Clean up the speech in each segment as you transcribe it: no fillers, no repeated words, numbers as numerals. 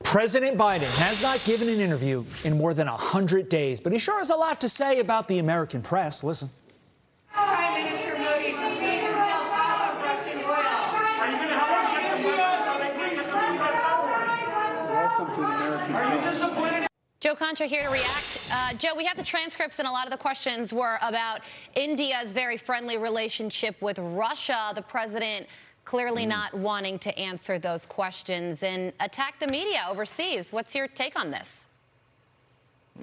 President Biden has not given an interview in more than 100 days, but he sure has a lot to say about the American press. Listen. Prime Minister Modi to clean himself off of Russian oil. Are you going to help him get some weapons so they can't get some weapons? Welcome to the American press. Are you disappointed? Joe Concha here to react. Joe, we have the transcripts, and a lot of the questions were about India's very friendly relationship with Russia. The president clearly not wanting to answer those questions and attack the media overseas. What's your take on this?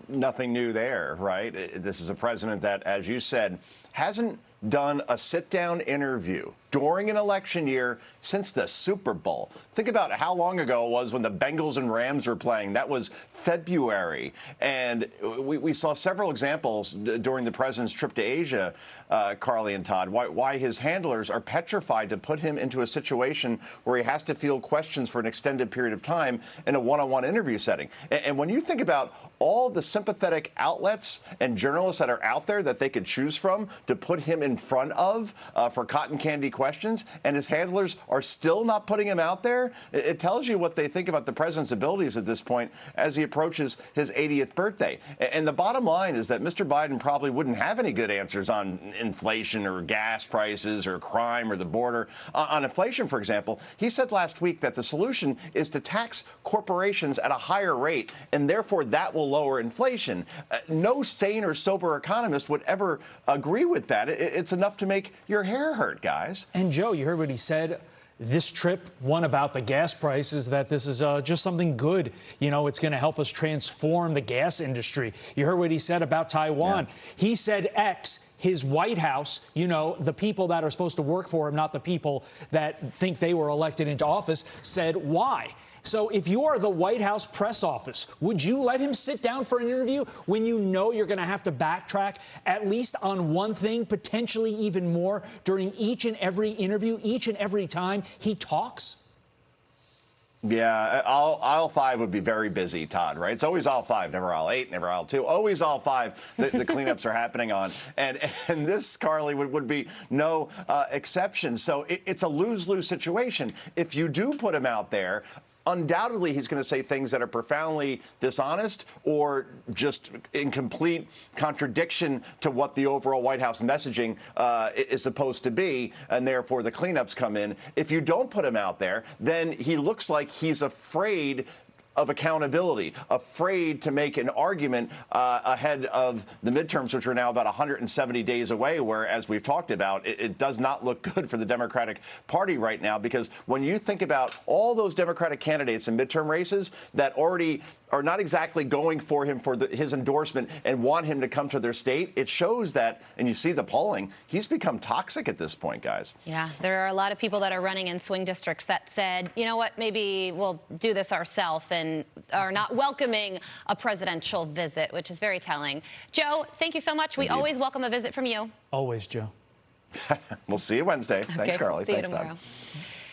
Nothing new there, right? This is a president that, as you said, hasn't done a sit-down interview during an election year since the Super Bowl. Think about how long ago it was when the Bengals and Rams were playing. That was February. And we saw several examples during the president's trip to Asia, Carly and Todd, why his handlers are petrified to put him into a situation where he has to field questions for an extended period of time in a one-on-one interview setting. And when you think about all the sympathetic outlets and journalists that are out there that they could choose from to put him in front of for cotton candy questions, and his handlers are still not putting him out there, it tells you what they think about the president's abilities at this point as he approaches his 80th birthday. And the bottom line is that Mr. Biden probably wouldn't have any good answers on inflation or gas prices or crime or the border. On inflation, for example, he said last week that the solution is to tax corporations at a higher rate, and therefore that will lower inflation. No sane or sober economist would ever agree with that. It's enough to make your hair hurt, guys. And Joe, you heard what he said. This trip, one about the gas prices, that this is just something good. You know, it's going to help us transform the gas industry. You heard what he said about Taiwan. Yeah. He said X, his White House, you know, the people that are supposed to work for him, not the people that think they were elected into office, said Y. So if you are the White House press office, would you let him sit down for an interview when you know you're going to have to backtrack at least on one thing, potentially even more, during each and every interview, each and every time he talks? Yeah, aisle 5 would be very busy, Todd, right? It's always aisle 5, never aisle 8, never aisle 2, always aisle 5 the cleanups are happening on. And this, Carly, would be no exception. So it's a lose-lose situation. If you do put him out there, undoubtedly, he's going to say things that are profoundly dishonest or just in complete contradiction to what the overall White House messaging is supposed to be, and therefore the cleanups come in. If you don't put him out there, then he looks like he's afraid of accountability, afraid to make an argument ahead of the midterms, which are now about 170 days away, where, as we've talked about, it does not look good for the Democratic Party right now, because when you think about all those Democratic candidates in midterm races that already are not exactly going for him for his endorsement and want him to come to their state, it shows that, and you see the polling, he's become toxic at this point, guys. Yeah, there are a lot of people that are running in swing districts that said, you know what, maybe we'll do this ourselves, and are not welcoming a presidential visit, which is very telling. Joe, thank you so much. We always welcome a visit from you. Always, Joe. We'll see you Wednesday. Thanks, Carly. See you Thanks, tomorrow. Todd.